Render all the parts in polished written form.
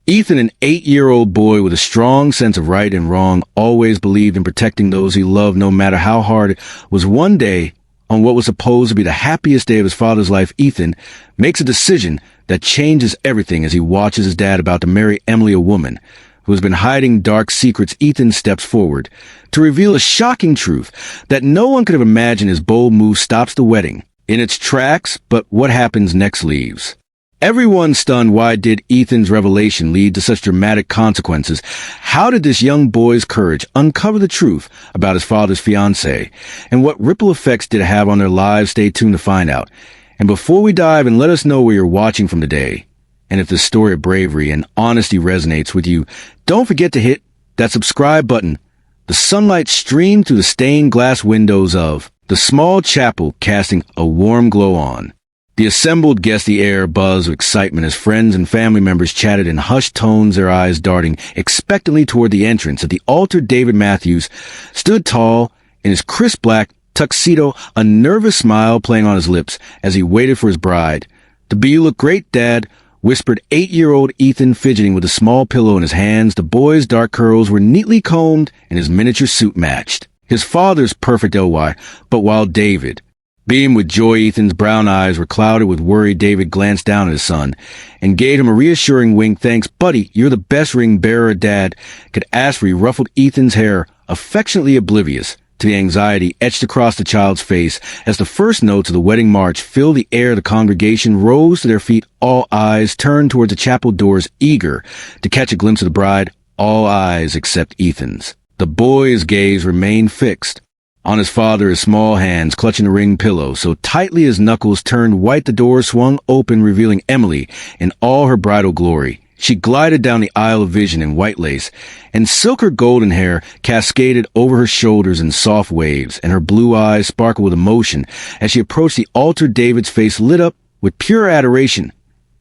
Ethan, an 8-year-old boy with a strong sense of right and wrong, always believed in protecting those he loved no matter how hard it was. One day, on what was supposed to be the happiest day of his father's life, Ethan makes a decision that changes everything as he watches his dad about to marry Emily, a woman who has been hiding dark secrets. Ethan steps forward to reveal a shocking truth that no one could have imagined. His bold move stops the wedding in its tracks, but what happens next leaves everyone stunned. Why did Ethan's revelation lead to such dramatic consequences? How did this young boy's courage uncover the truth about his father's fiancée? And what ripple effects did it have on their lives? Stay tuned to find out. And before we dive in, let us know where you're watching from today. And if this story of bravery and honesty resonates with you, don't forget to hit that subscribe button. The sunlight streamed through the stained glass windows of the small chapel, casting a warm glow on the assembled guests. The air buzzed with excitement as friends and family members chatted in hushed tones, their eyes darting expectantly toward the entrance. At the altar, David Matthews stood tall in his crisp black tuxedo, a nervous smile playing on his lips as he waited for his bride. "To be, you look great, Dad," whispered 8-year-old Ethan, fidgeting with a small pillow in his hands. The boy's dark curls were neatly combed and his miniature suit matched his father's perfect LY. But while David beamed with joy, Ethan's brown eyes were clouded with worry. David glanced down at his son and gave him a reassuring wink. "Thanks, buddy. You're the best ring bearer Dad could ask for." He ruffled Ethan's hair, affectionately oblivious to the anxiety etched across the child's face. As the first notes of the wedding march filled the air, the congregation rose to their feet. All eyes turned towards the chapel doors, eager to catch a glimpse of the bride. All eyes except Ethan's. The boy's gaze remained fixed on his father, his small hands clutching the ring pillow so tightly his knuckles turned white. The door swung open, revealing Emily in all her bridal glory. She glided down the aisle of vision in white lace and silk. Her golden hair cascaded over her shoulders in soft waves, and her blue eyes sparkled with emotion as she approached the altar. David's face lit up with pure adoration.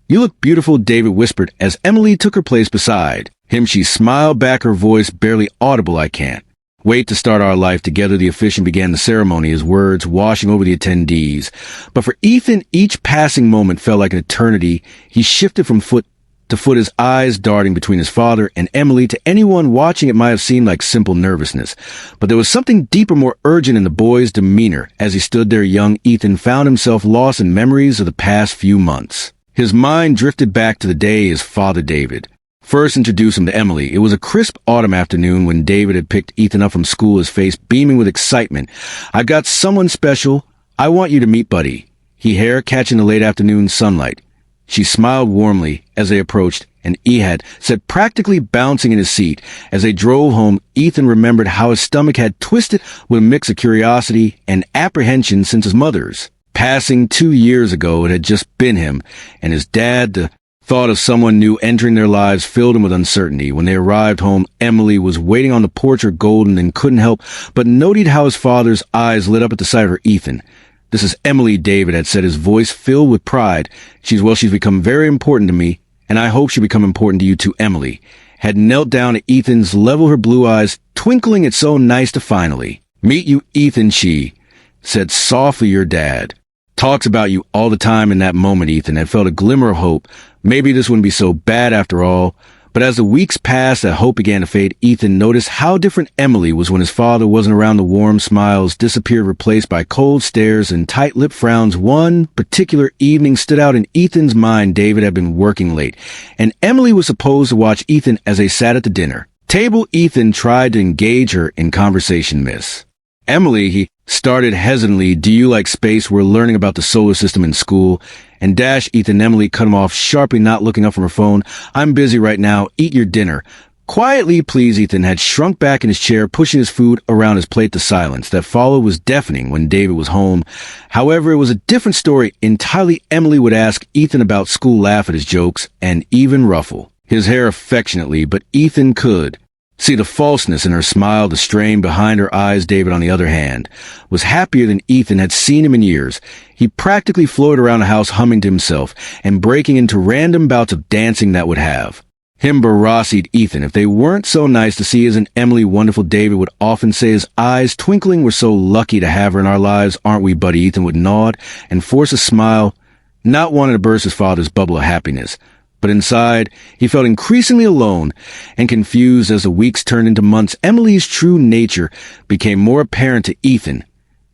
"You look beautiful," David whispered as Emily took her place beside him. She smiled back, her voice barely audible. "I can't wait to start our life together." The officiant began the ceremony, his words washing over the attendees. But for Ethan, each passing moment felt like an eternity. He shifted from foot to foot, his eyes darting between his father and Emily. To anyone watching, it might have seemed like simple nervousness, but there was something deeper, more urgent in the boy's demeanor. As he stood there, young Ethan found himself lost in memories of the past few months. His mind drifted back to the day his father, David, first introduced him to Emily. It was a crisp autumn afternoon when David had picked Ethan up from school, his face beaming with excitement. "I've got someone special I want you to meet, buddy," he hair catching the late afternoon sunlight. She smiled warmly as they approached, and Ehud said, practically bouncing in his seat. As they drove home, Ethan remembered how his stomach had twisted with a mix of curiosity and apprehension since his mother's passing 2 years ago. It had just been him and his dad. The thought of someone new entering their lives filled him with uncertainty. When they arrived home, Emily was waiting on the porch, her golden, and couldn't help but noted how his father's eyes lit up at the sight of her. "Ethan, this is Emily," David had said, his voice filled with pride. She's become very important to me, and I hope she'll become important to you too." Emily had knelt down at Ethan's level, her blue eyes twinkling. "It's so nice to finally meet you, Ethan," she said softly. "Your dad talks about you all the time." In that moment, Ethan had felt a glimmer of hope. Maybe this wouldn't be so bad after all. But as the weeks passed, that hope began to fade. Ethan noticed how different Emily was when his father wasn't around. The warm smiles disappeared, replaced by cold stares and tight-lipped frowns. One particular evening stood out in Ethan's mind. David had been working late, and Emily was supposed to watch Ethan as they sat at the dinner table. Ethan tried to engage her in conversation. "Miss Emily," he started hesitantly, "do you like space? We're learning about the solar system in school." And Ethan. Emily cut him off sharply, not looking up from her phone. "I'm busy right now. Eat your dinner quietly, please." Ethan had shrunk back in his chair, pushing his food around his plate. The silence that followed was deafening when David was home. However, it was a different story entirely. Emily would ask Ethan about school, laugh at his jokes, and even ruffle his hair affectionately, but Ethan could see the falseness in her smile, the strain behind her eyes. David, on the other hand, was happier than Ethan had seen him in years. He practically floated around the house humming to himself and breaking into random bouts of dancing that would have him berate Ethan if they weren't so nice to see. Isn't Emily wonderful? David would often say, his eyes twinkling. "We're so lucky to have her in our lives, aren't we, buddy?" Ethan would nod and force a smile, not wanting to burst his father's bubble of happiness. But inside, he felt increasingly alone and confused as the weeks turned into months. Emily's true nature became more apparent to Ethan.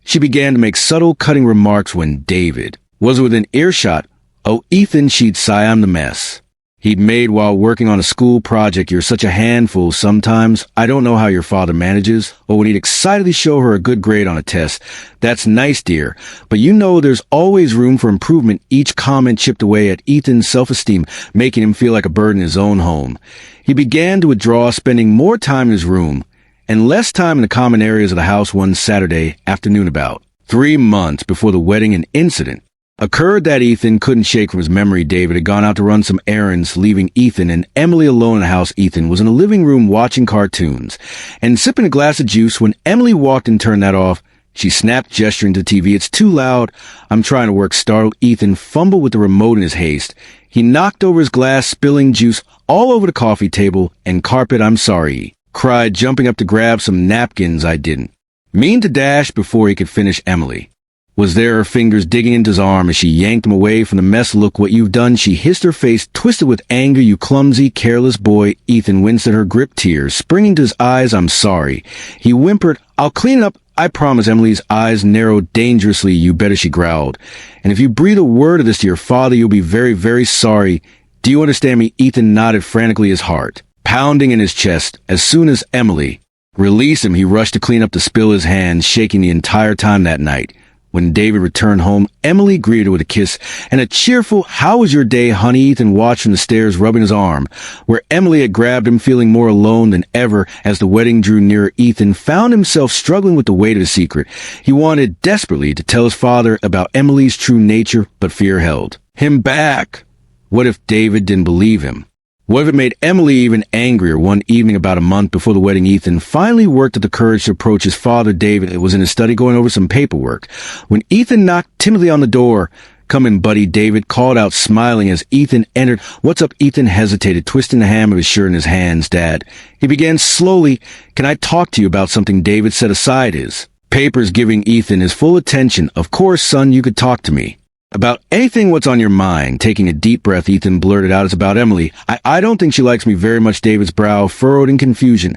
She began to make subtle, cutting remarks when David was within earshot. "Oh, Ethan," she'd sigh, "I'm the mess he'd made while working on a school project. You're such a handful sometimes. I don't know how your father manages." Or when he'd excitedly show her a good grade on a test, "That's nice, dear, but you know there's always room for improvement." Each comment chipped away at Ethan's self-esteem, making him feel like a burden in his own home. He began to withdraw, spending more time in his room and less time in the common areas of the house. One Saturday afternoon, about 3 months before the wedding, an incident occurred that Ethan couldn't shake from his memory. David had gone out to run some errands, leaving Ethan and Emily alone in the house. Ethan was in the living room watching cartoons and sipping a glass of juice when Emily walked and turned that off. She snapped, gesturing to the TV. "It's too loud. I'm trying to work." Startled, Ethan fumbled with the remote in his haste. He knocked over his glass, spilling juice all over the coffee table and carpet. "I'm sorry," he cried, jumping up to grab some napkins. "I didn't mean to dash." Before he could finish, Emily was there, her fingers digging into his arm as she yanked him away from the mess. "Look what you've done," she hissed, her face twisted with anger. "You clumsy, careless boy." Ethan winced at her grip, tears springing to his eyes. "I'm sorry," he whimpered. "I'll clean it up, I promise." Emily's eyes narrowed dangerously. "You better," she growled. "And if you breathe a word of this to your father, you'll be very, very sorry. Do you understand me?" Ethan nodded frantically, his heart pounding in his chest. As soon as Emily released him, he rushed to clean up the spill, his hands shaking the entire time. That night, when David returned home, Emily greeted him with a kiss and a cheerful, "How was your day, honey?" Ethan watched from the stairs, rubbing his arm, where Emily had grabbed him, feeling more alone than ever. As the wedding drew nearer, Ethan found himself struggling with the weight of the secret. He wanted desperately to tell his father about Emily's true nature, but fear held him back. What if David didn't believe him? What if it made Emily even angrier? One evening about a month before the wedding, Ethan finally worked up the courage to approach his father. David was in his study going over some paperwork when Ethan knocked timidly on the door. "Come in, buddy," David called out, smiling as Ethan entered. "What's up?" Ethan hesitated, twisting the hem of his shirt in his hands. "Dad," he began slowly, "can I talk to you about something?" David set aside his papers, giving Ethan his full attention. "Of course, son, you could talk to me about anything. What's on your mind?" Taking a deep breath, Ethan blurted out, "It's about Emily. I don't think she likes me very much." David's brow furrowed in confusion.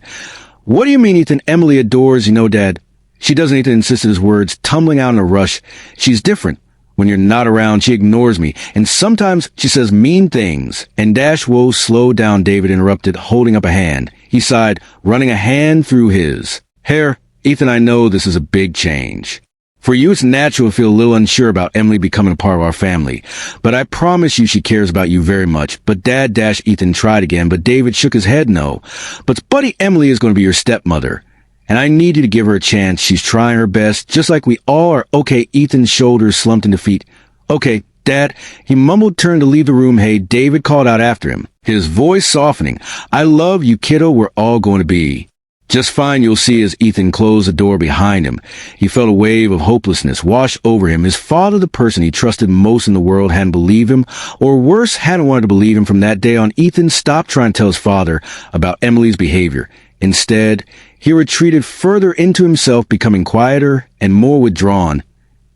"What do you mean, Ethan?" "Emily adores you know, Dad." "She doesn't," Ethan insisted, his words tumbling out in a rush. "She's different. When you're not around, she ignores me, and sometimes she says mean things." "And whoa, slow down," David interrupted, holding up a hand. He sighed, running a hand through his hair. "Ethan, I know this is a big change. For you, it's natural to feel a little unsure about Emily becoming a part of our family. But I promise you she cares about you very much." "But Dad," Ethan tried again, but David shook his head. "No. But buddy, Emily is going to be your stepmother, and I need you to give her a chance. She's trying her best, just like we all are." "Okay." Ethan's shoulders slumped in defeat. "Okay, Dad," he mumbled, turned to leave the room. "Hey," David called out after him, his voice softening. "I love you, kiddo. We're all going to be just fine. You'll see." As Ethan closed the door behind him, he felt a wave of hopelessness wash over him. His father, the person he trusted most in the world, hadn't believed him, or worse, hadn't wanted to believe him. From that day on, Ethan stopped trying to tell his father about Emily's behavior. Instead, he retreated further into himself, becoming quieter and more withdrawn.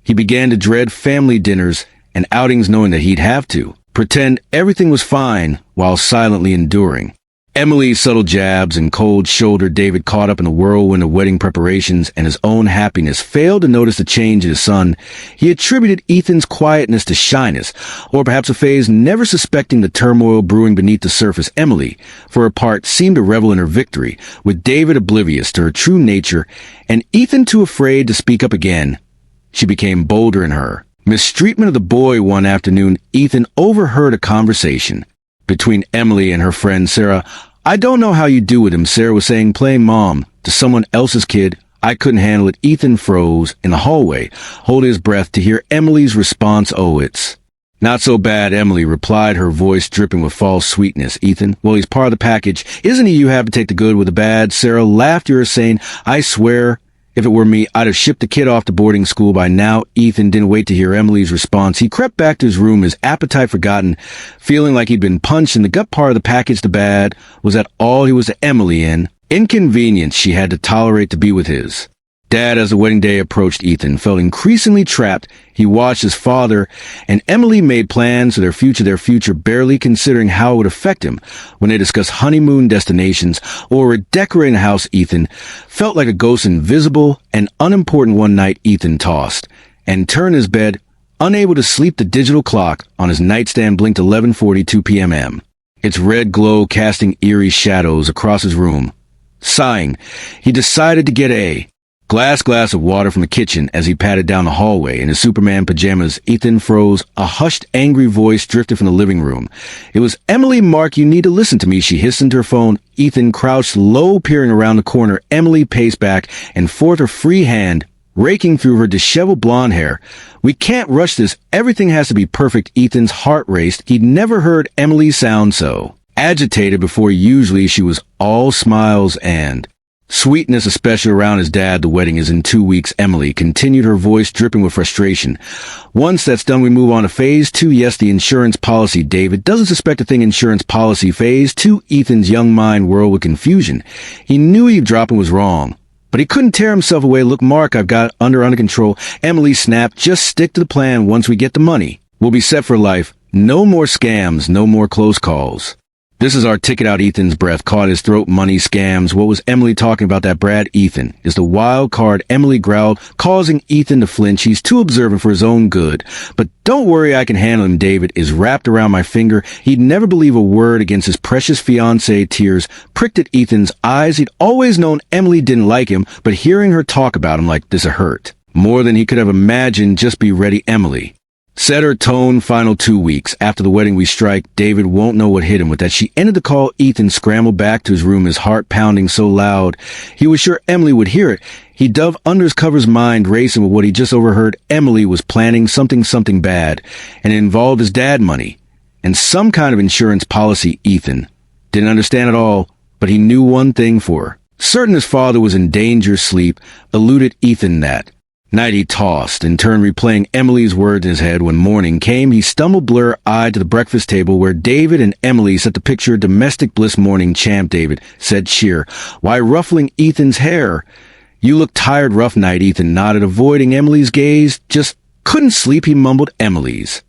He began to dread family dinners and outings, knowing that he'd have to pretend everything was fine while silently enduring Emily's subtle jabs and cold shoulder. David, caught up in the whirlwind of wedding preparations and his own happiness, failed to notice the change in his son. He attributed Ethan's quietness to shyness, or perhaps a phase, never suspecting the turmoil brewing beneath the surface. Emily, for her part, seemed to revel in her victory, with David oblivious to her true nature, and Ethan too afraid to speak up again. She became bolder in her mistreatment of the boy. One afternoon, Ethan overheard a conversation between Emily and her friend Sarah. "I don't know how you do with him," Sarah was saying, playing mom to someone else's kid. "I couldn't handle it." Ethan froze in the hallway, holding his breath to hear Emily's response. "Oh, it's not so bad," Emily replied, her voice dripping with false sweetness. "Ethan, well, he's part of the package, isn't he? You have to take the good with the bad." Sarah laughed, saying, "I swear, if it were me, I'd have shipped the kid off to boarding school by now." Ethan didn't wait to hear Emily's response. He crept back to his room, his appetite forgotten, feeling like he'd been punched in the gut. Part of the package, the bad, was that all he was to Emily in inconvenience she had to tolerate to be with his Dad, as the wedding day approached, Ethan felt increasingly trapped. He watched his father and Emily made plans for their future, barely considering how it would affect him. When they discussed honeymoon destinations or redecorating the house, Ethan felt like a ghost, invisible and unimportant. One night, Ethan tossed and turned his bed, unable to sleep. The digital clock on his nightstand blinked 11:42 p.m., its red glow casting eerie shadows across his room. Sighing, he decided to get a glass of water from the kitchen. As he padded down the hallway in his Superman pajamas, Ethan froze. A hushed, angry voice drifted from the living room. It was Emily. "Mark, you need to listen to me," she hissed into her phone. Ethan crouched low, peering around the corner. Emily paced back and forth, her free hand raking through her disheveled blonde hair. "We can't rush this. Everything has to be perfect." Ethan's heart raced. He'd never heard Emily sound so agitated before. Usually she was all smiles and sweetness, especially around his dad. "The wedding is in 2 weeks," Emily continued, her voice dripping with frustration. "Once that's done, we move on to phase 2. Yes, the insurance policy." David doesn't suspect a thing. Insurance policy. Phase 2. Ethan's young mind whirled with confusion. He knew eavesdropping was wrong, but he couldn't tear himself away. "Look, Mark, I've got under control," Emily snapped. "Just stick to the plan. Once we get the money, we'll be set for life. No more scams, no more close calls." "This is our ticket out." Ethan's breath caught his throat. "Money, scams. What was Emily talking about? That Brad Ethan is the wild card," Emily growled, causing Ethan to flinch. "He's too observant for his own good. But don't worry, I can handle him. David is wrapped around my finger." He'd never believe a word against his precious fiancée. Tears pricked at Ethan's eyes. He'd always known Emily didn't like him, but hearing her talk about him like this hurt more than he could have imagined. "Just be ready," Emily set her tone. "Final 2 weeks. After the wedding, we strike. David won't know what hit him with that." She ended the call. Ethan scrambled back to his room, his heart pounding so loud he was sure Emily would hear it. He dove under his covers, mind racing with what he just overheard. Emily was planning something bad, and it involved his dad money and some kind of insurance policy. Ethan didn't understand at all, but he knew one thing for certain: his father was in danger. Sleep eluded Ethan that night. He tossed and turned, replaying Emily's words in his head. When morning came, he stumbled blur-eyed to the breakfast table where David and Emily set the picture. "Domestic bliss, morning champ," David said, cheer. "Why, ruffling Ethan's hair. You look tired." "Rough night," Ethan nodded, avoiding Emily's gaze. "Just couldn't sleep," he mumbled. Emily's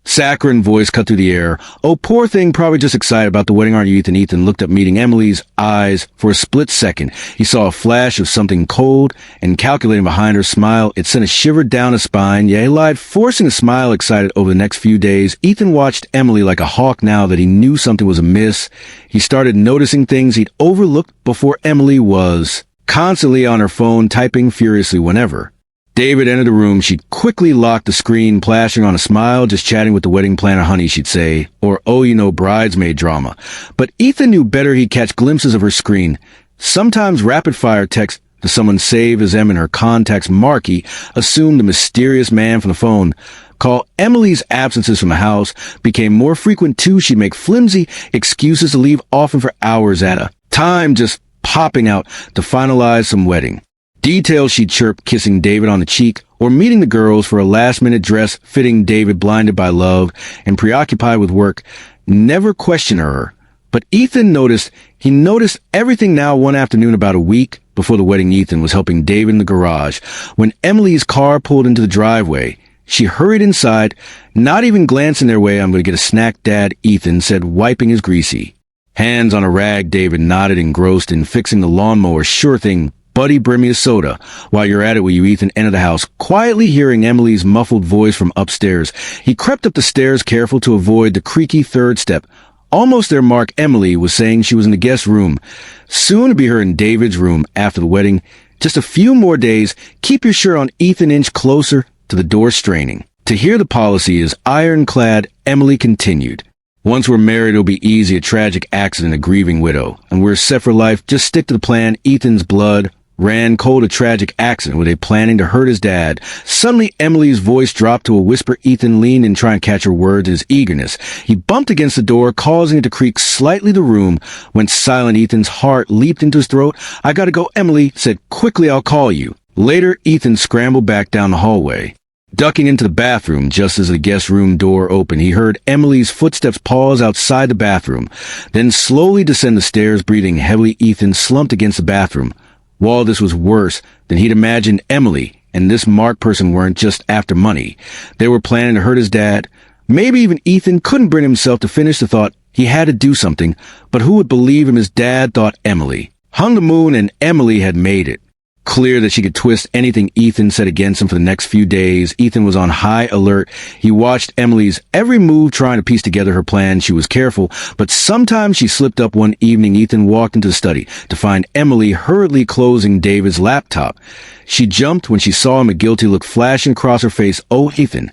saccharine voice cut through the air. "Oh, poor thing, probably just excited about the wedding, aren't you, Ethan?" Ethan looked up, meeting Emily's eyes. For a split second, he saw a flash of something cold and calculating behind her smile. It sent a shiver down his spine. Yeah, he lied, forcing a smile, excited. Over the next few days, Ethan watched Emily like a hawk. Now that he knew something was amiss, he started noticing things he'd overlooked before. Emily was constantly on her phone, typing furiously. Whenever David entered the room, she'd quickly lock the screen, plashing on a smile. "Just chatting with the wedding planner, honey," she'd say. Or, "Oh, you know, bridesmaid drama." But Ethan knew better. He'd catch glimpses of her screen. Sometimes rapid-fire text to someone saved as M in her contacts. Marky assumed the mysterious man from the phone call. Emily's absences from the house became more frequent, too. She'd make flimsy excuses to leave, often for hours at a time, just popping out to finalize some wedding details. She'd chirp, kissing David on the cheek, or meeting the girls for a last-minute dress fitting. David, blinded by love and preoccupied with work, never questioned her. But Ethan noticed. He noticed everything now. One afternoon, about a week before the wedding, Ethan was helping David in the garage. When Emily's car pulled into the driveway, she hurried inside, not even glancing their way. "I'm going to get a snack, Dad," Ethan said, wiping his greasy hands on a rag. David nodded, engrossed in fixing the lawnmower. "Sure thing, buddy, bring me a soda. While you're at it, will you?" Ethan entered the house, quietly hearing Emily's muffled voice from upstairs. He crept up the stairs, careful to avoid the creaky third step. Almost there, Mark. Emily was saying she was in the guest room. Soon to be her in David's room after the wedding. "Just a few more days. Keep your shirt on." Ethan inched closer to the door, straining to hear the policy is ironclad. Emily continued. "Once we're married, it'll be easy. A tragic accident, a grieving widow, and we're set for life. Just stick to the plan." Ethan's blood ran cold. "A tragic accident. Were they planning to hurt his dad?" Suddenly, Emily's voice dropped to a whisper. Ethan leaned in, trying to catch her words in his eagerness. He bumped against the door, causing it to creak slightly. The room went silent. Ethan's heart leaped into his throat. "I gotta go," Emily said quickly. "I'll call you later." Ethan scrambled back down the hallway, ducking into the bathroom. Just as the guest room door opened, he heard Emily's footsteps pause outside the bathroom, then slowly descend the stairs, breathing heavily. Ethan slumped against the bathroom While this was worse than he'd imagined, Emily and this Mark person weren't just after money. They were planning to hurt his dad. Maybe even Ethan couldn't bring himself to finish the thought. He had to do something, but who would believe him? His dad thought Emily. Hung the moon, and Emily had made it. Clear that she could twist anything Ethan said against him for the next few days. Ethan was on high alert. He watched Emily's every move, trying to piece together her plan. She was careful, but sometimes she slipped up. One evening, Ethan walked into the study to find Emily hurriedly closing David's laptop. She jumped when she saw him, a guilty look flashing across her face. "Oh, Ethan."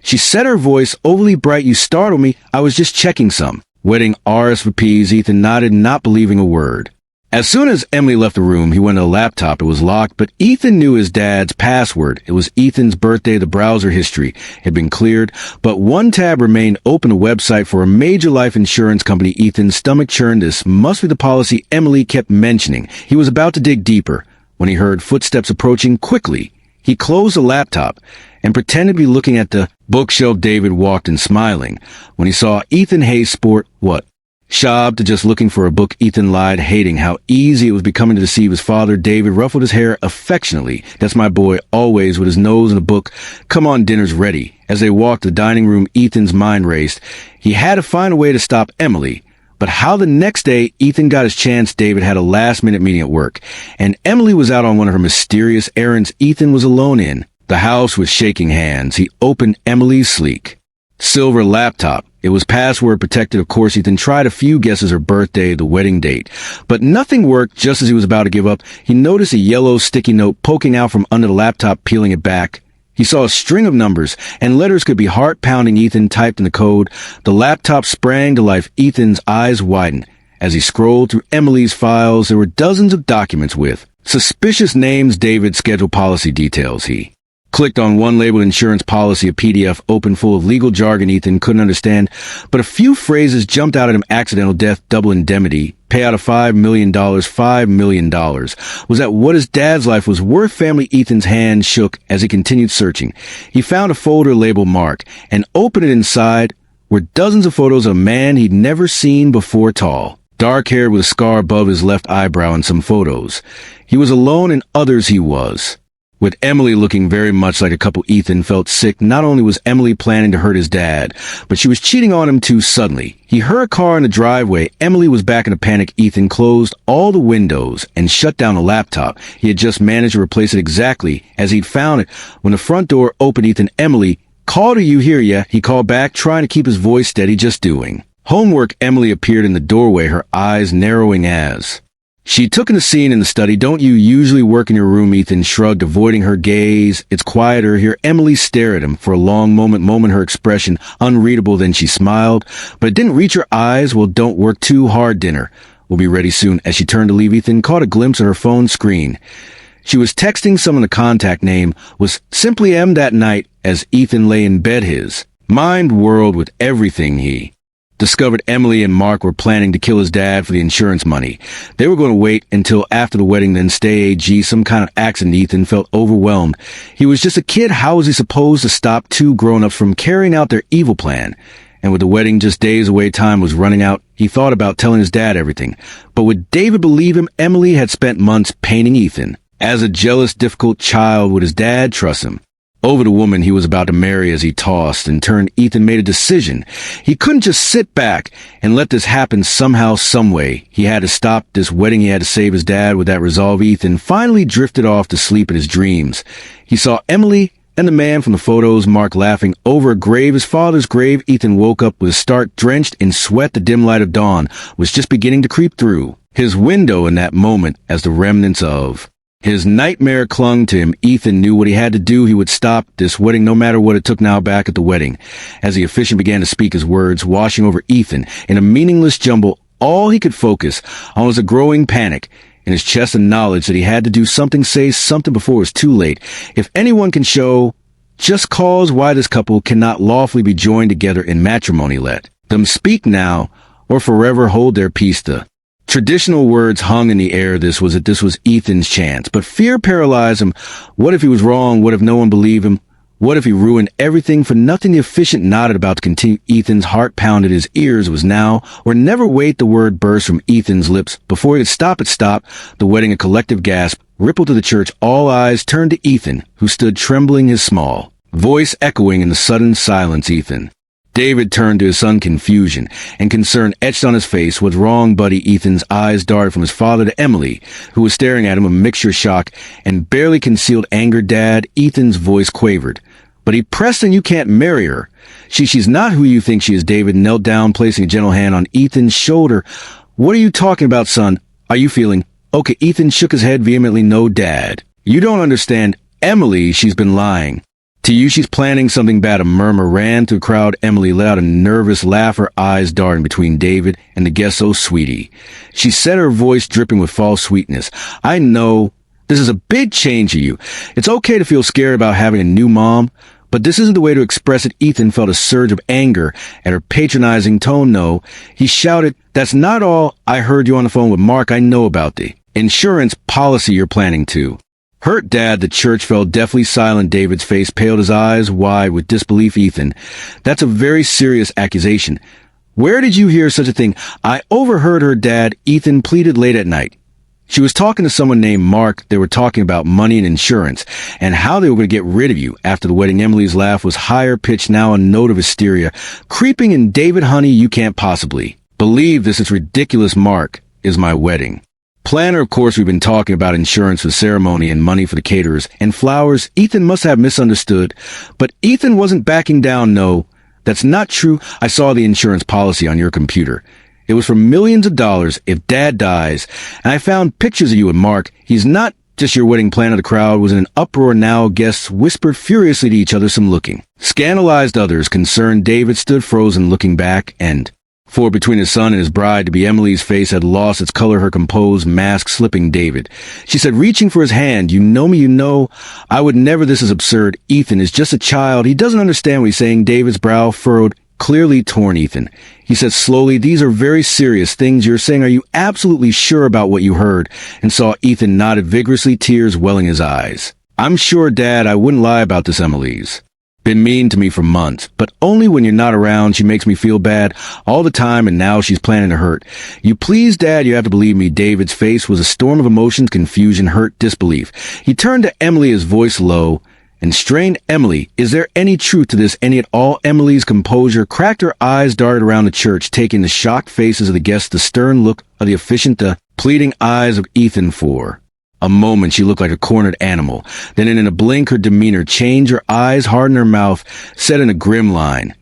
She said, her voice overly bright. "You startled me. I was just checking some." Wedding RSVPs. Ethan nodded, not believing a word. As soon as Emily left the room, he went to the laptop. It was locked, but Ethan knew his dad's password. It was Ethan's birthday. The browser history had been cleared, but one tab remained open, a website for a major life insurance company. Ethan's stomach churned. This must be the policy Emily kept mentioning. He was about to dig deeper when he heard footsteps approaching quickly. He closed the laptop and pretended to be looking at the bookshelf. David walked in, smiling. When he saw Ethan Hayes sport, what? Shab to just looking for a book. Ethan lied, hating how easy it was becoming to deceive his father. David ruffled his hair affectionately. "That's my boy, always with his nose in a book. Come on, dinner's ready." As they walked to the dining room, Ethan's mind raced. He had to find a way to stop Emily. But how the next day Ethan got his chance? David had a last-minute meeting at work, and Emily was out on one of her mysterious errands Ethan was alone in. The house was shaking hands. He opened Emily's sleek silver laptop. It was password protected, of course. Ethan tried a few guesses: her birthday, the wedding date. But nothing worked. Just as he was about to give up, he noticed a yellow sticky note poking out from under the laptop. Peeling it back, he saw a string of numbers, and letters could be heart-pounding. Ethan typed in the code. The laptop sprang to life. Ethan's eyes widened. As he scrolled through Emily's files, there were dozens of documents with suspicious names. David schedule policy details. He clicked on one labeled insurance policy, a PDF open full of legal jargon Ethan couldn't understand, but a few phrases jumped out at him: accidental death, double indemnity, payout of $5 million, $5 million. Was that what his dad's life was worth? Family. Ethan's hand shook as he continued searching. He found a folder labeled Mark and opened it. Inside were dozens of photos of a man he'd never seen before. Tall, dark-haired, with a scar above his left eyebrow. In some photos, he was alone. In others, he was with Emily, looking very much like a couple. Ethan felt sick. Not only was Emily planning to hurt his dad, but she was cheating on him too. Suddenly, he heard a car in the driveway. Emily was back in a panic. Ethan closed all the windows and shut down the laptop. He had just managed to replace it exactly as he'd found it. When the front door opened, Ethan, "Emily, called, are you here yet?" He called back, trying to keep his voice steady. "Just doing homework." Emily appeared in the doorway, her eyes narrowing as she took in the scene in the study. "Don't you usually work in your room?" Ethan shrugged, avoiding her gaze. "It's quieter here." Emily stared at him for a long moment, her expression unreadable. Then she smiled, but it didn't reach her eyes. "Well, don't work too hard. Dinner will be ready soon." As she turned to leave, Ethan caught a glimpse of her phone screen. She was texting someone. The contact name was simply M. That night, as Ethan lay in bed, his mind whirled with everything he discovered. Emily and Mark were planning to kill his dad for the insurance money. They were going to wait until after the wedding, then stay. Some kind of accident. Ethan felt overwhelmed. He was just a kid. How was he supposed to stop two grown-ups from carrying out their evil plan? And with the wedding just days away, time was running out. He thought about telling his dad everything. But would David believe him? Emily had spent months painting Ethan as a jealous, difficult child. Would his dad trust him over the woman he was about to marry? As he tossed and turned, Ethan made a decision. He couldn't just sit back and let this happen. Somehow, someway, he had to stop this wedding. He had to save his dad. With that resolve, Ethan finally drifted off to sleep in his dreams. He saw Emily and the man from the photos, Mark, laughing over a grave, his father's grave. Ethan woke up with a start, drenched in sweat. The dim light of dawn was just beginning to creep through his window in that moment as the remnants of his nightmare clung to him. Ethan knew what he had to do. He would stop this wedding, no matter what it took. Now back at the wedding, as the officiant began to speak, his words washing over Ethan in a meaningless jumble. All he could focus on was a growing panic in his chest and knowledge that he had to do something, say something before it was too late. If anyone can show just cause why this couple cannot lawfully be joined together in matrimony, let them speak now or forever hold their peace. The traditional words hung in the air. This was Ethan's chance, but fear paralyzed him. What if he was wrong? What if no one believed him? What if he ruined everything for nothing? The officiant nodded, about to continue. Ethan's heart pounded. His ears was now or never. Wait, the word burst from Ethan's lips. Before he could stop it, the wedding, a collective gasp, rippled to the church. All eyes turned to Ethan, who stood trembling, his small voice echoing in the sudden silence. Ethan. David turned to his son, confusion and concern etched on his face. What's wrong, buddy? Ethan's eyes darted from his father to Emily, who was staring at him, a mixture of shock and barely concealed anger. Dad, Ethan's voice quavered. But Preston, you can't marry her. She's not who you think she is. David knelt down, placing a gentle hand on Ethan's shoulder. What are you talking about, son? Are you feeling okay? Ethan shook his head vehemently. No, Dad. You don't understand. Emily, she's been lying. To you, she's planning something bad. A murmur ran through the crowd. Emily let out a nervous laugh, her eyes darting between David and the guest. Oh, sweetie, she said, her voice dripping with false sweetness. I know this is a big change for you. It's okay to feel scared about having a new mom, but this isn't the way to express it. Ethan felt a surge of anger at her patronizing tone. No, he shouted, that's not all. I heard you on the phone with Mark. I know about the insurance policy you're planning to. Hurt, Dad. The church fell deathly silent. David's face paled, his eyes wide with disbelief. Ethan, that's a very serious accusation. Where did you hear such a thing? I overheard her, Dad. Ethan pleaded late at night. She was talking to someone named Mark. They were talking about money and insurance and how they were going to get rid of you after the wedding. Emily's laugh was higher pitched, now a note of hysteria creeping in. David, honey, you can't possibly believe this. It's ridiculous. Mark is my wedding planner. Of course, we've been talking about insurance for the ceremony and money for the caterers and flowers. Ethan must have misunderstood, but Ethan wasn't backing down. No, that's not true. I saw the insurance policy on your computer. It was for millions of dollars if Dad dies, and I found pictures of you and Mark. He's not just your wedding planner. The crowd was in an uproar now. Guests whispered furiously to each other, some looking scandalized, others concerned. David stood frozen, looking back, and for between his son and his bride-to-be, Emily's face had lost its color, her composed mask slipping. David, she said, reaching for his hand, you know me, you know I would never. This is absurd. Ethan is just a child. He doesn't understand what he's saying. David's brow furrowed, clearly torn. Ethan, he said slowly, these are very serious things you're saying. Are you absolutely sure about what you heard? And saw Ethan nodded vigorously, tears welling his eyes. I'm sure, Dad. I wouldn't lie about this. Emily's been mean to me for months, but only when you're not around. She makes me feel bad all the time, and now she's planning to hurt you. Please, Dad, you have to believe me. David's face was a storm of emotions, confusion, hurt, disbelief. He turned to Emily, his voice low and strained. Emily, is there any truth to this? Any at all? Emily's composure cracked, her eyes darted around the church, taking the shocked faces of the guests, the stern look of the officiant, the pleading eyes of Ethan. For a moment, she looked like a cornered animal. Then in a blink, her demeanor changed. Her eyes hardened, her mouth set in a grim line.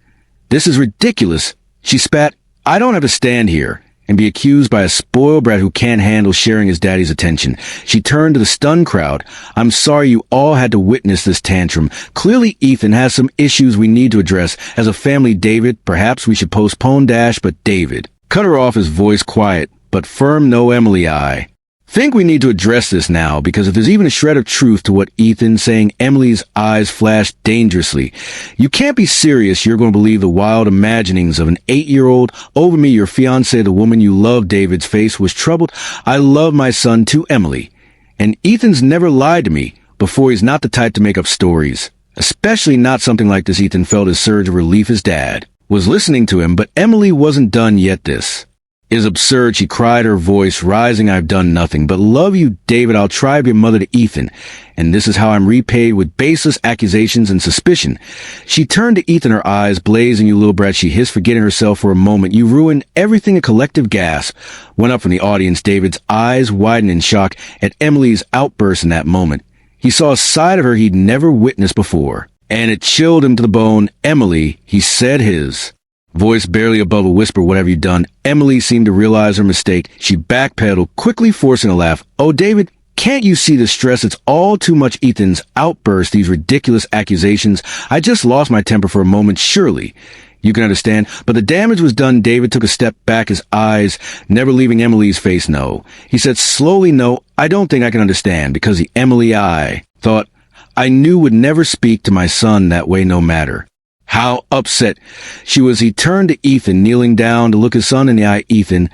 This is ridiculous. She spat. I don't have to stand here and be accused by a spoiled brat who can't handle sharing his daddy's attention. She turned to the stunned crowd. I'm sorry you all had to witness this tantrum. Clearly, Ethan has some issues we need to address as a family. David, perhaps we should postpone dash, but David cut her off, his voice quiet but firm. No, Emily, I think we need to address this now, because if there's even a shred of truth to what Ethan's saying. Emily's eyes flashed dangerously. You can't be serious. You're going to believe the wild imaginings of an 8-year-old over me, your fiancé, the woman you love. David's face was troubled. I love my son too, Emily. And Ethan's never lied to me before. He's not the type to make up stories, especially not something like this. Ethan felt his surge of relief. His dad was listening to him, but Emily wasn't done yet. This is absurd, she cried, her voice rising. I've done nothing but love you, David. I'll try to be a mother to Ethan, and this is how I'm repaid with baseless accusations and suspicion. She turned to Ethan, her eyes blazing. You little brat, she hissed, forgetting herself for a moment. You ruined everything. A collective gasp went up from the audience. David's eyes widened in shock at Emily's outburst. In that moment, he saw a side of her he'd never witnessed before, and it chilled him to the bone. Emily, he said, his voice barely above a whisper, what have you done? Emily seemed to realize her mistake. She backpedaled, quickly forcing a laugh. Oh, David, can't you see the stress? It's all too much. Ethan's outburst, these ridiculous accusations. I just lost my temper for a moment. Surely you can understand. But the damage was done. David took a step back, his eyes never leaving Emily's face. No, he said slowly, no, I don't think I can understand, because the Emily I thought I knew would never speak to my son that way, no matter how upset she was. He turned to Ethan, kneeling down to look his son in the eye. Ethan,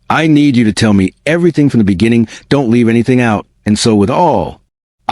I need you to tell me everything from the beginning. Don't leave anything out. And so with all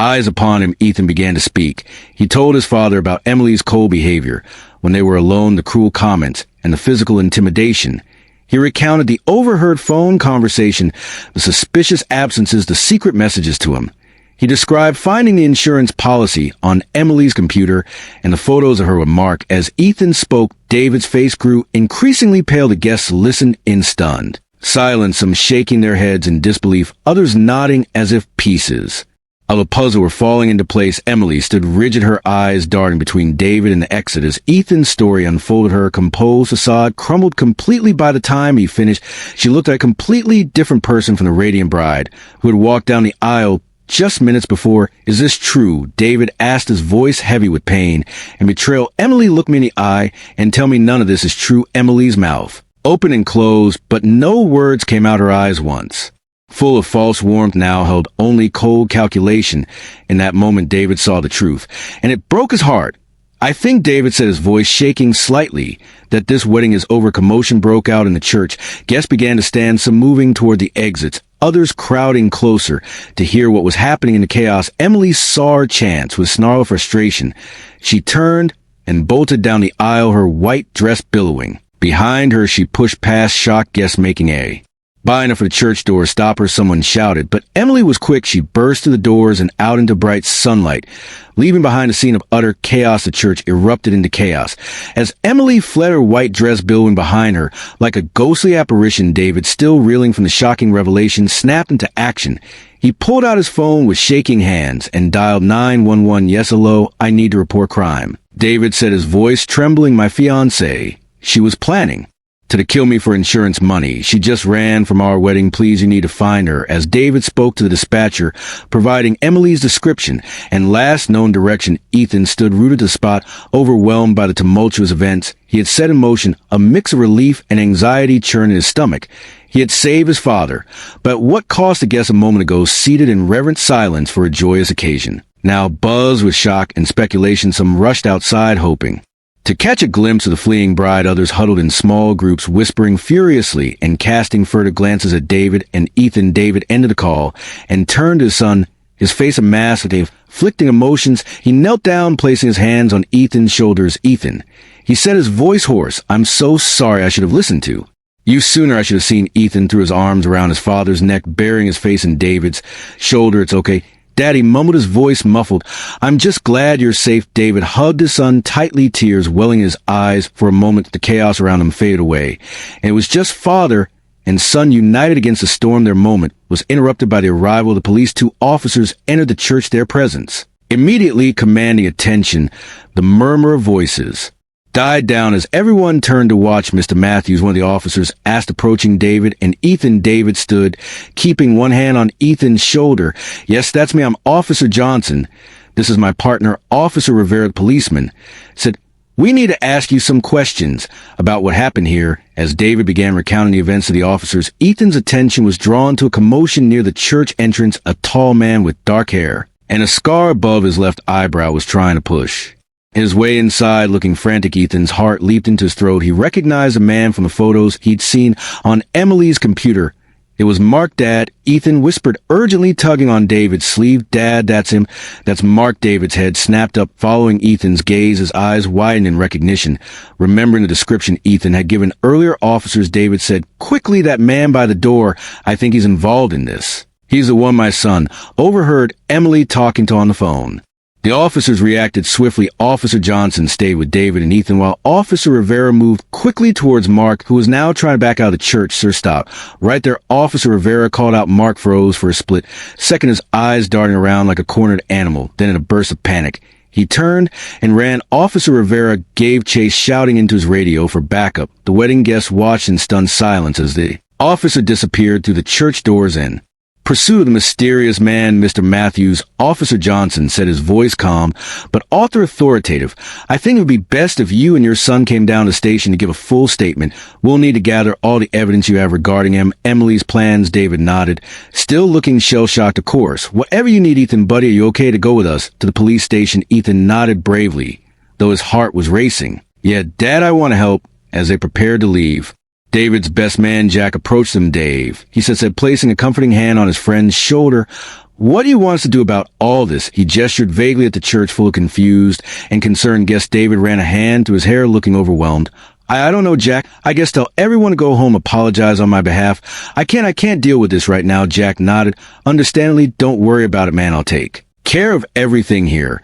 Eyes upon him, Ethan began to speak. He told his father about Emily's cold behavior, when they were alone, the cruel comments, and the physical intimidation. He recounted the overheard phone conversation, the suspicious absences, the secret messages to him. He described finding the insurance policy on Emily's computer and the photos of her with Mark. As Ethan spoke, David's face grew increasingly pale. The guests listened in stunned silence, some shaking their heads in disbelief, others nodding as if pieces of a puzzle were falling into place. Emily stood rigid, her eyes darting between David and the exit as Ethan's story unfolded. Her composed facade crumbled completely by the time he finished. She looked like a completely different person from the radiant bride who had walked down the aisle just minutes before. "Is this true?" David asked, his voice heavy with pain and betrayal. Emily looked me in the eye and tell me none of this is true. Emily's mouth opened and closed, but no words came out. Her eyes, once full of false warmth, now held only cold calculation. In that moment, David saw the truth, and it broke his heart. "I think," David said, his voice shaking slightly, "that this wedding is over." Commotion broke out in the church. Guests began to stand, some moving toward the exits, others crowding closer to hear what was happening in the chaos. Emily saw her chance. With snarl of frustration, she turned and bolted down the aisle, her white dress billowing. Behind her, she pushed past shocked guests, making a beeline for the church door. "Stop her," someone shouted. But Emily was quick. She burst through the doors and out into bright sunlight, leaving behind a scene of utter chaos. The church erupted into chaos. As Emily fled, her white dress billowing behind her like a ghostly apparition, David, still reeling from the shocking revelation, snapped into action. He pulled out his phone with shaking hands and dialed 911. "Yes, hello, I need to report crime," David said, his voice trembling. "My fiancée, she was planning to kill me for insurance money. She just ran from our wedding. Please, you need to find her." As David spoke to the dispatcher, providing Emily's description and last known direction, Ethan stood rooted to the spot, overwhelmed by the tumultuous events he had set in motion. A mix of relief and anxiety churned in his stomach. He had saved his father, but what cost the guests a moment ago, seated in reverent silence for a joyous occasion, now buzzed with shock and speculation. Some rushed outside, hoping to catch a glimpse of the fleeing bride. Others huddled in small groups, whispering furiously and casting furtive glances at David and Ethan. David ended the call and turned to his son, his face a mask of conflicting emotions. He knelt down, placing his hands on Ethan's shoulders. "Ethan," he said, his voice hoarse, "I'm so sorry. I should have listened to you sooner." I should have seen. Ethan threw his arms around his father's neck, burying his face in David's shoulder. "It's okay, Daddy," mumbled, his voice muffled. "I'm just glad you're safe." David hugged his son tightly, tears welling in his eyes. For a moment, the chaos around them faded away, and it was just father and son united against the storm. Their moment was interrupted by the arrival of the police. 2 officers entered the church, their presence immediately commanding attention. The murmur of voices died down as everyone turned to watch. "Mr. Matthews," one of the officers asked, approaching David and Ethan. David stood, keeping one hand on Ethan's shoulder. "Yes, that's me. I'm Officer Johnson. This is my partner, Officer Rivera." The policeman said, "We need to ask you some questions about what happened here." As David began recounting the events to the officers, Ethan's attention was drawn to a commotion near the church entrance. A tall man with dark hair and a scar above his left eyebrow was trying to push his way inside. Looking frantic, Ethan's heart leaped into his throat. He recognized a man from the photos he'd seen on Emily's computer. It was Mark. "Dad," Ethan whispered urgently, tugging on David's sleeve. "Dad, that's him. That's Mark." David's head snapped up, following Ethan's gaze, his eyes widened in recognition. Remembering the description Ethan had given earlier officers, David said quickly, "That man by the door, I think he's involved in this. He's the one my son overheard Emily talking to on the phone." The officers reacted swiftly. Officer Johnson stayed with David and Ethan, while Officer Rivera moved quickly towards Mark, who was now trying to back out of the church. "Sir, stop." Right there, Officer Rivera called out. Mark froze for a split second, his eyes darting around like a cornered animal. Then in a burst of panic, he turned and ran. Officer Rivera gave chase, shouting into his radio for backup. The wedding guests watched in stunned silence as the officer disappeared through the church doors in pursuit of the mysterious man. "Mr. Matthews," Officer Johnson said, his voice calm but authoritative, "I think it would be best if you and your son came down to the station to give a full statement. We'll need to gather all the evidence you have regarding Emily's plans." David nodded, still looking shell-shocked. "Of course. Whatever you need, Ethan, buddy. Are you okay to go with us to the police station?" Ethan nodded bravely, though his heart was racing. "Yeah, Dad, I want to help." As they prepared to leave, David's best man, Jack, approached him. "Dave," he said, placing a comforting hand on his friend's shoulder, What do you want us to do about all this? He gestured vaguely at the church full of confused and concerned guests. David ran a hand through his hair, looking overwhelmed. I don't know, Jack. I guess tell everyone to go home, apologize on my behalf. I can't deal with this right now. Jack nodded. Understandably, don't worry about it, man. I'll take care of everything here.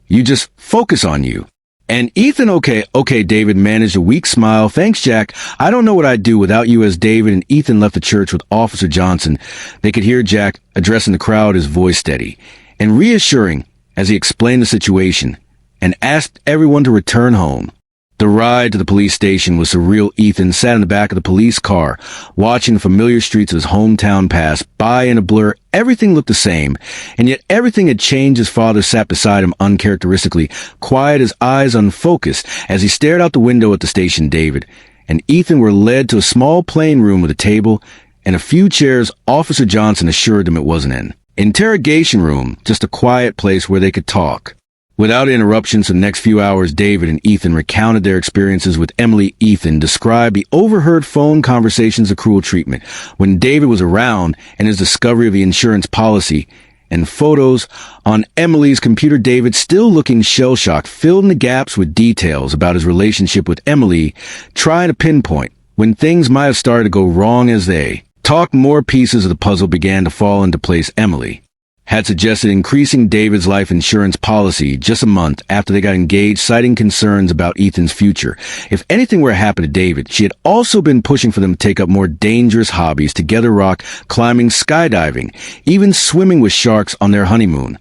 You just focus on you. And Ethan, okay, David managed a weak smile. Thanks, Jack. I don't know what I'd do without you. As David and Ethan left the church with Officer Johnson, they could hear Jack addressing the crowd, his voice steady and reassuring as he explained the situation and asked everyone to return home. The ride to the police station was surreal. Ethan sat in the back of the police car, watching the familiar streets of his hometown pass by in a blur. Everything looked the same, and yet everything had changed. His father sat beside him uncharacteristically, quiet, his eyes unfocused, as he stared out the window at the station. David and Ethan were led to a small plain room with a table and a few chairs. Officer Johnson assured them it wasn't an interrogation room, just a quiet place where they could talk. Without interruptions, for the next few hours, David and Ethan recounted their experiences with Emily. Ethan described the overheard phone conversations of cruel treatment when David was around and his discovery of the insurance policy, and photos on Emily's computer. David, still looking shell-shocked, filled in the gaps with details about his relationship with Emily, trying to pinpoint when things might have started to go wrong. As they talked, more pieces of the puzzle began to fall into place. Emily had suggested increasing David's life insurance policy just a month after they got engaged, citing concerns about Ethan's future. If anything were to happen to David, she had also been pushing for them to take up more dangerous hobbies together: rock climbing, skydiving, even swimming with sharks on their honeymoon.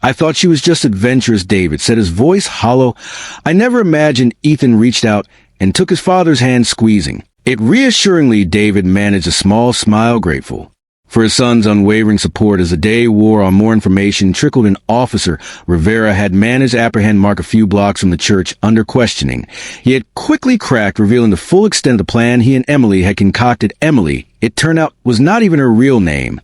I thought she was just adventurous, David said, his voice hollow. I never imagined. Ethan reached out and took his father's hand, squeezing it reassuringly. David managed a small smile, grateful for his son's unwavering support. As the day wore on, more information trickled in. Officer Rivera had managed to apprehend Mark a few blocks from the church. Under questioning, he had quickly cracked, revealing the full extent of the plan he and Emily had concocted. Emily, it turned out, was not even her real name.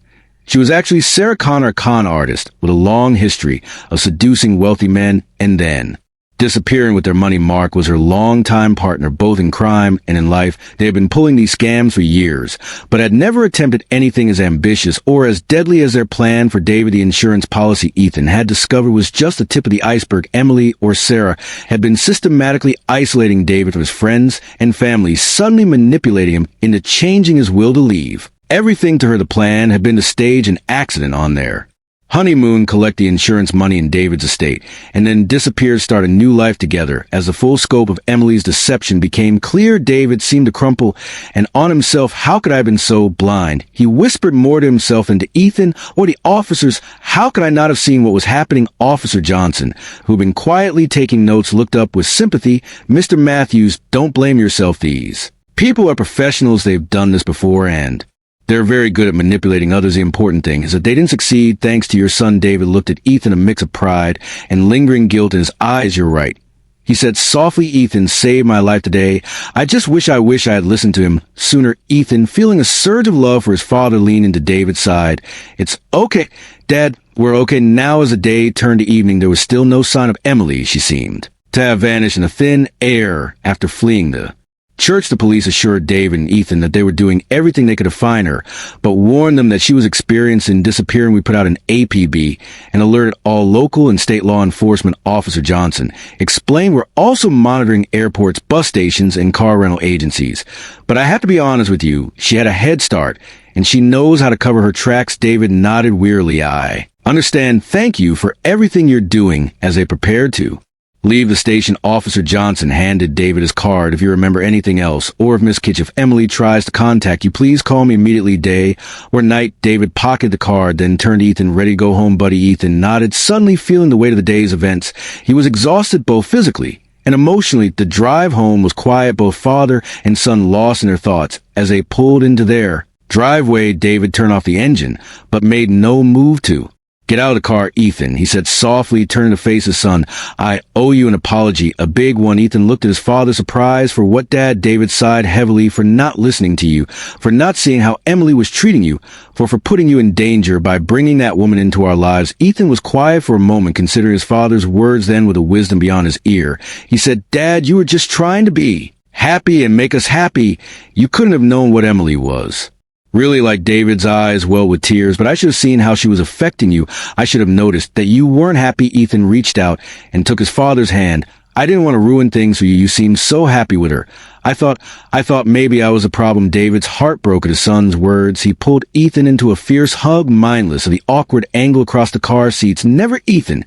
She was actually Sarah Connor, a con artist with a long history of seducing wealthy men and then disappearing with their money. Mark was her longtime partner, both in crime and in life. They had been pulling these scams for years, but had never attempted anything as ambitious or as deadly as their plan for David. The insurance policy Ethan had discovered was just the tip of the iceberg. Emily, or Sarah, had been systematically isolating David from his friends and family, suddenly manipulating him into changing his will to leave. Everything to her, the plan had been to stage an accident on their honeymoon, collect the insurance money in David's estate, and then disappear, start a new life together. As the full scope of Emily's deception became clear, David seemed to crumple and on himself. How could I have been so blind? He whispered more to himself than to Ethan or the officers. How could I not have seen what was happening? Officer Johnson, who'd been quietly taking notes, looked up with sympathy. Mr. Matthews, don't blame yourself. These people are professionals. They've done this before, and they're very good at manipulating others. The important thing is that they didn't succeed thanks to your son. David looked at Ethan, a mix of pride and lingering guilt in his eyes. You're right, he said softly. Ethan saved my life today. I wish I had listened to him sooner. Ethan, feeling a surge of love for his father, leaned into David's side. It's okay, Dad. We're okay now. As the day turned to evening, there was still no sign of Emily. She seemed to have vanished in the thin air after fleeing the church. The police assured David and Ethan that they were doing everything they could to find her, but warned them that she was experiencing disappearing. We put out an APB and alerted all local and state law enforcement. Officer Johnson explained, we're also monitoring airports, bus stations, and car rental agencies. But I have to be honest with you, she had a head start, and she knows how to cover her tracks. David nodded wearily. I understand. Thank you for everything you're doing. As they prepared to leave the station, Officer Johnson handed David his card. If you remember anything else, or if Miss Kitch, if Emily tries to contact you, please call me immediately. Day or night. David pocketed the card, then turned to Ethan. Ready to go home, buddy? Ethan nodded, suddenly feeling the weight of the day's events. He was exhausted both physically and emotionally. The drive home was quiet, both father and son lost in their thoughts. As they pulled into their driveway, David turned off the engine, but made no move to get out of the car. Ethan, he said softly, turning to face his son, I owe you an apology, a big one. Ethan looked at his father, surprised. For what, Dad? David sighed heavily. For not listening to you, for not seeing how Emily was treating you, for putting you in danger by bringing that woman into our lives. Ethan was quiet for a moment, considering his father's words, then with a wisdom beyond his ear, he said, Dad, you were just trying to be happy and make us happy. You couldn't have known what Emily was Really like David's eyes well with tears, but I should have seen how she was affecting you. I should have noticed that you weren't happy. Ethan reached out and took his father's hand. I didn't want to ruin things for you. You seemed so happy with her. I thought maybe I was a problem. David's heart broke at his son's words. He pulled Ethan into a fierce hug, mindless of the awkward angle across the car seats. Never Ethan.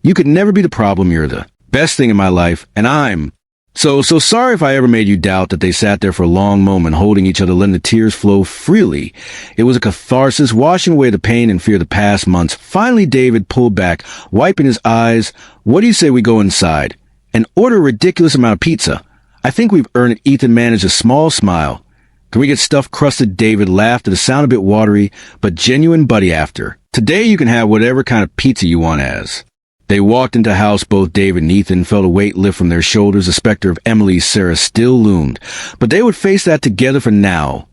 You could never be the problem. You're the best thing in my life, and I'm so sorry if I ever made you doubt. That they sat there for a long moment, holding each other, letting the tears flow freely. It was a catharsis, washing away the pain and fear of the past months. Finally, David pulled back, wiping his eyes. What do you say we go inside and order a ridiculous amount of pizza? I think we've earned it. Ethan managed a small smile. Can we get stuffed crusted? David laughed at a sound a bit watery, but genuine buddy after. Today you can have whatever kind of pizza you want as. They walked into the house. Both David and Ethan felt a weight lift from their shoulders. The specter of Emily's Sarah still loomed, but they would face that together for now.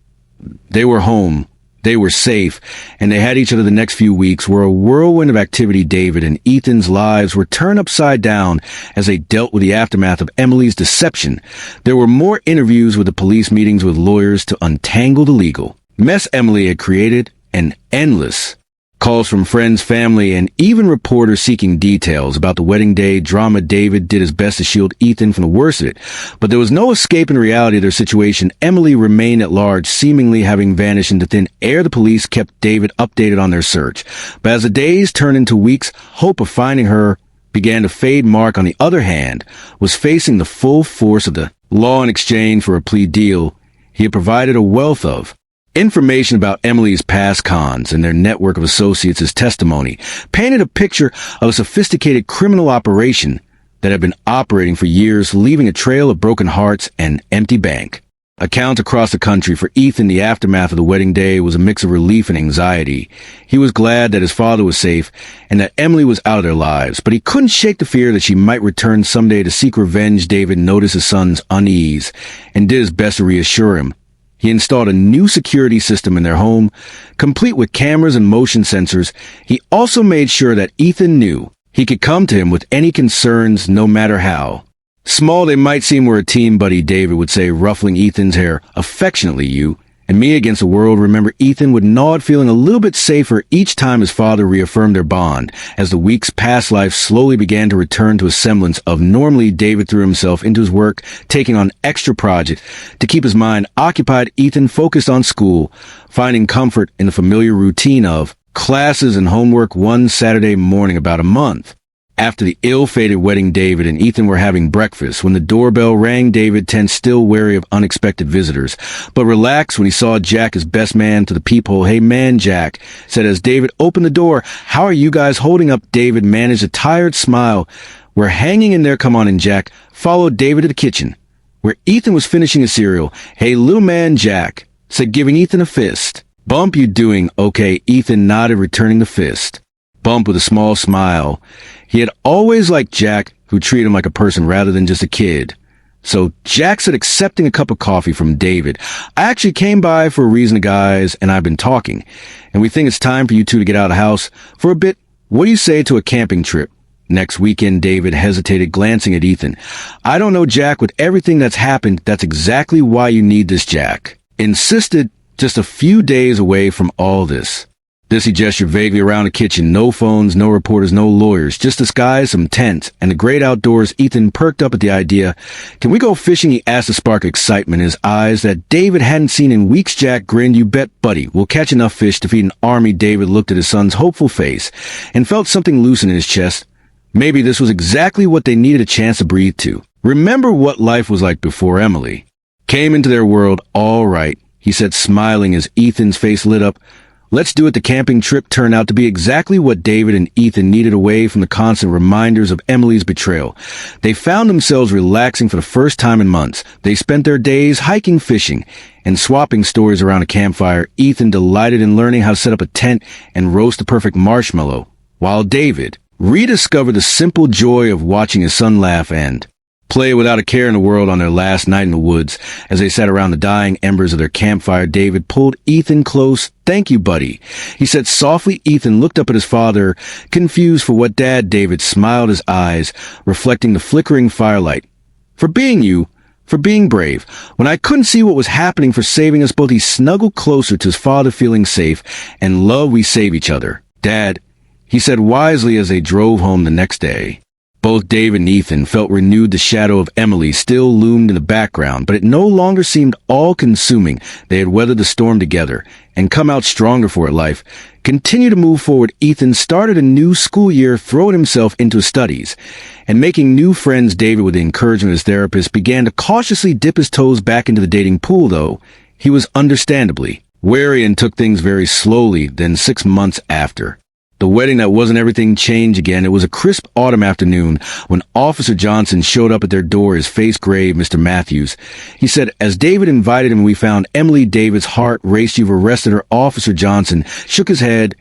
They were home. They were safe, and they had each other. The next few weeks were a whirlwind of activity. David and Ethan's lives were turned upside down as they dealt with the aftermath of Emily's deception. There were more interviews with the police, meetings with lawyers to untangle the legal mess Emily had created, and endless calls from friends, family, and even reporters seeking details about the wedding day drama. David did his best to shield Ethan from the worst of it, but there was no escaping reality of their situation. Emily remained at large, seemingly having vanished into thin air. The police kept David updated on their search, but as the days turned into weeks, hope of finding her began to fade. Mark, on the other hand, was facing the full force of the law. In exchange for a plea deal, he had provided a wealth of information about Emily's past cons and their network of associates. His testimony painted a picture of a sophisticated criminal operation that had been operating for years, leaving a trail of broken hearts and empty bank accounts across the country. For Ethan, the aftermath of the wedding day was a mix of relief and anxiety. He was glad that his father was safe and that Emily was out of their lives, but he couldn't shake the fear that she might return someday to seek revenge. David noticed his son's unease and did his best to reassure him. He installed a new security system in their home, complete with cameras and motion sensors. He also made sure that Ethan knew he could come to him with any concerns, no matter how small they might seem. We're a team, buddy, David would say, ruffling Ethan's hair affectionately. You and me against the world. Remember, Ethan would nod, feeling a little bit safer each time his father reaffirmed their bond. As the weeks passed, life slowly began to return to a semblance of normally. David threw himself into his work, taking on extra projects to keep his mind occupied. Ethan focused on school, finding comfort in the familiar routine of classes and homework. One Saturday morning, about a month after the ill-fated wedding, David and Ethan were having breakfast when the doorbell rang. David, tense, still wary of unexpected visitors, but relaxed when he saw Jack, his best man, to the peephole. "Hey man," Jack said as David opened the door. "How are you guys holding up?" David managed a tired smile. "We're hanging in there. Come on in." Jack followed David to the kitchen, where Ethan was finishing his cereal. "Hey little man," Jack said, giving Ethan a fist. "Bump, you doing okay?" Ethan nodded, returning the fist bump with a small smile. He had always liked Jack, who treated him like a person rather than just a kid. So Jack said, accepting a cup of coffee from David, "I actually came by for a reason. The guys and I've been talking, and we think it's time for you two to get out of the house for a bit. What do you say to a camping trip next weekend?" David hesitated, glancing at Ethan. "I don't know, Jack. With everything that's happened, that's exactly why you need this," Jack insisted. "Just a few days away from all this." He gestured vaguely around the kitchen. No phones, no reporters, no lawyers, just the skies, some tents, and the great outdoors. Ethan perked up at the idea. "Can we go fishing?" he asked to spark excitement in his eyes that David hadn't seen in weeks. Jack grinned. "You bet, buddy. We'll catch enough fish to feed an army." David looked at his son's hopeful face and felt something loosen in his chest. Maybe this was exactly what they needed, a chance to breathe to. Remember what life was like before Emily came into their world. "All right," he said, smiling as Ethan's face lit up. "Let's do it." The camping trip turned out to be exactly what David and Ethan needed, away from the constant reminders of Emily's betrayal. They found themselves relaxing for the first time in months. They spent their days hiking, fishing, and swapping stories around a campfire. Ethan delighted in learning how to set up a tent and roast the perfect marshmallow, while David rediscovered the simple joy of watching his son laugh and play without a care in the world. On their last night in the woods, as they sat around the dying embers of their campfire, David pulled Ethan close. "Thank you, buddy," he said softly. Ethan looked up at his father, confused. "For what, Dad?" David smiled, his eyes reflecting the flickering firelight. "For being you, for being brave. When I couldn't see what was happening for saving us both, he snuggled closer to his father, feeling safe, and love we save each other. Dad, he said wisely as they drove home the next day. Both David and Ethan felt renewed. The shadow of Emily still loomed in the background, but it no longer seemed all-consuming. They had weathered the storm together and come out stronger for it. Life continued to move forward. Ethan started a new school year, throwing himself into his studies and making new friends. David, with the encouragement of his therapist, began to cautiously dip his toes back into the dating pool, though he was understandably wary and took things very slowly. Then 6 months after the wedding that wasn't everything changed again. It was a crisp autumn afternoon when Officer Johnson showed up at their door, his face grave. Mr. Matthews, he said, as David invited him, we found Emily. David's heart raced. You've arrested her? Officer Johnson shook his head.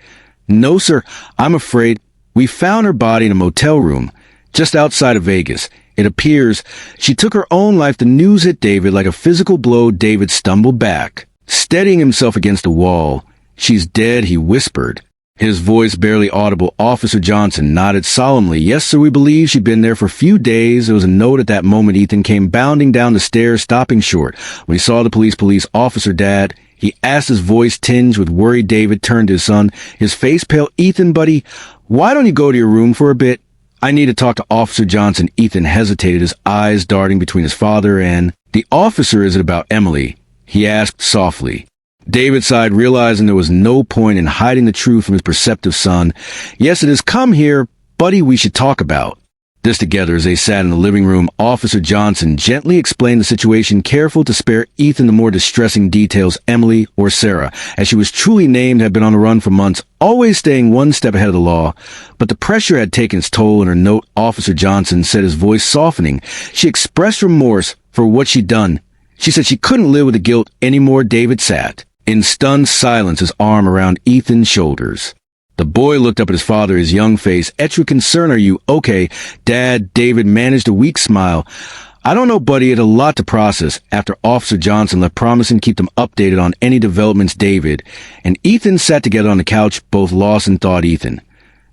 No, sir. I'm afraid we found her body in a motel room just outside of Vegas. It appears she took her own life. The news hit David like a physical blow. David stumbled back, steadying himself against the wall. She's dead, he whispered, his voice barely audible. Officer Johnson nodded solemnly. Yes, sir, we believe she'd been there for a few days. There was a note at that moment. Ethan came bounding down the stairs, stopping short when he saw the police officer. Dad, he asked, his voice tinged with worry. David turned to his son, his face pale. Ethan, buddy, why don't you go to your room for a bit? I need to talk to Officer Johnson. Ethan hesitated, his eyes darting between his father and the officer. Is it about Emily? He asked softly. David sighed, realizing there was no point in hiding the truth from his perceptive son. Yes, it is. Come here, buddy, we should talk about this together. As they sat in the living room, Officer Johnson gently explained the situation, careful to spare Ethan the more distressing details. Emily, or Sarah, as she was truly named, had been on the run for months, always staying one step ahead of the law. But the pressure had taken its toll. In her note, Officer Johnson said, his voice softening, she expressed remorse for what she'd done. She said she couldn't live with the guilt anymore. David sat in stunned silence, his arm around Ethan's shoulders. The boy looked up at his father, his young face etched with concern. Are you okay, Dad? David managed a weak smile. I don't know, buddy. It had a lot to process. After Officer Johnson left, promising to keep them updated on any developments, David and Ethan sat together on the couch, both lost in thought. Ethan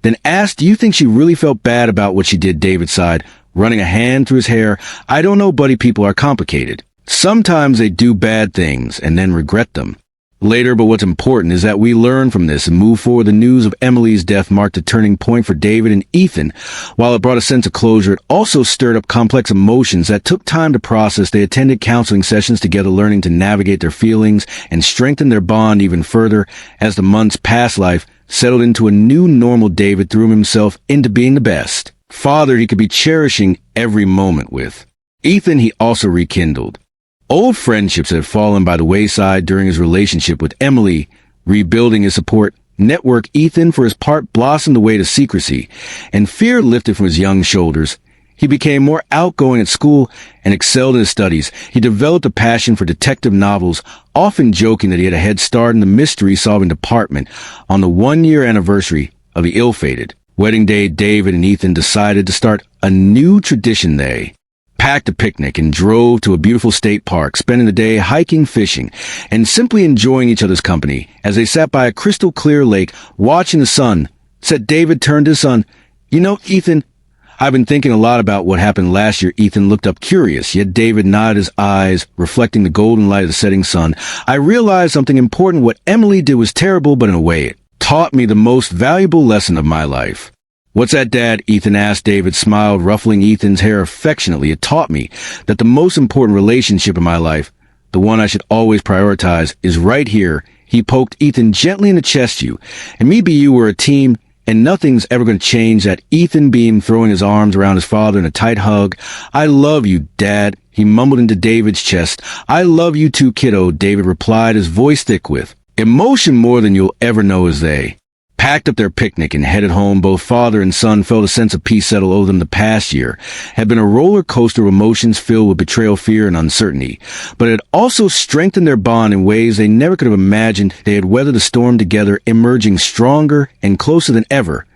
then asked, do you think she really felt bad about what she did? David sighed, running a hand through his hair. I don't know, buddy. People are complicated. Sometimes they do bad things and then regret them later, but what's important is that we learn from this and move forward. The news of Emily's death marked a turning point for David and Ethan. While it brought a sense of closure, it also stirred up complex emotions that took time to process. They attended counseling sessions together, learning to navigate their feelings and strengthen their bond even further. As the months passed, life settled into a new normal. David threw himself into being the best father he could be, cherishing every moment with Ethan. He also rekindled old friendships had fallen by the wayside during his relationship with Emily, rebuilding his support network. Ethan, for his part, blossomed away to secrecy, and fear lifted from his young shoulders. He became more outgoing at school and excelled in his studies. He developed a passion for detective novels, often joking that he had a head start in the mystery-solving department. On the 1-year anniversary of the ill-fated wedding day, David and Ethan decided to start a new tradition. They packed a picnic and drove to a beautiful state park, spending the day hiking, fishing, and simply enjoying each other's company. As they sat by a crystal clear lake, watching the sun set, David turned to his son. You know, Ethan, I've been thinking a lot about what happened last year. Ethan looked up curious, yet David nodded, his eyes reflecting the golden light of the setting sun. I realized something important. What Emily did was terrible, but in a way it taught me the most valuable lesson of my life. What's that, Dad? Ethan asked. David smiled, ruffling Ethan's hair affectionately. It taught me that the most important relationship in my life, the one I should always prioritize, is right here. He poked Ethan gently in the chest. You and me, be you, were a team, and nothing's ever going to change that. Ethan beamed, throwing his arms around his father in a tight hug. I love you, Dad, he mumbled into David's chest. I love you too, kiddo, David replied, his voice thick with emotion more than you'll ever know. As they packed up their picnic and headed home, both father and son felt a sense of peace settle over them. The past year had been a roller coaster of emotions filled with betrayal, fear, and uncertainty, but it had also strengthened their bond in ways they never could have imagined. They had weathered the storm together, emerging stronger and closer than ever.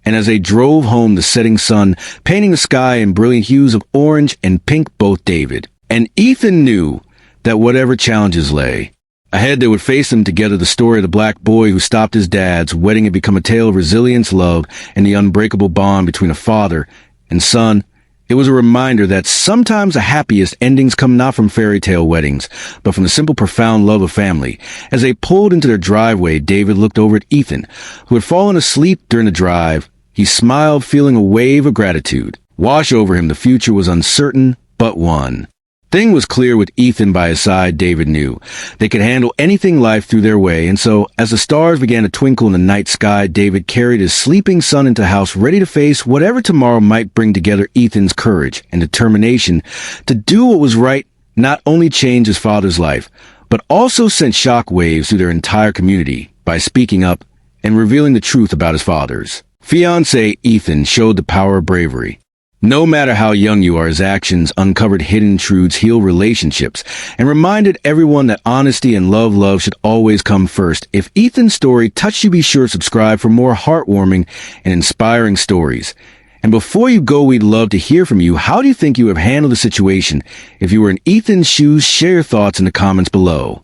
And as they drove home, the setting sun painting the sky in brilliant hues of orange and pink, both David and Ethan knew that whatever challenges lay ahead, they would face them together. The story of the black boy who stopped his dad's wedding had become a tale of resilience, love, and the unbreakable bond between a father and son. It was a reminder that sometimes the happiest endings come not from fairy tale weddings, but from the simple, profound love of family. As they pulled into their driveway, David looked over at Ethan, who had fallen asleep during the drive. He smiled, feeling a wave of gratitude wash over him. The future was uncertain, but one thing was clear: with Ethan by his side, David knew they could handle anything life threw their way. And so, as the stars began to twinkle in the night sky, David carried his sleeping son into the house, ready to face whatever tomorrow might bring. Together, Ethan's courage and determination to do what was right not only changed his father's life, but also sent shockwaves through their entire community by speaking up and revealing the truth about his father's fiancé. Ethan showed the power of bravery. No matter how young you are, his actions uncovered hidden truths, healed relationships, and reminded everyone that honesty and love should always come first. If Ethan's story touched you, be sure to subscribe for more heartwarming and inspiring stories. And before you go, we'd love to hear from you. How do you think you have handled the situation? If you were in Ethan's shoes, share your thoughts in the comments below.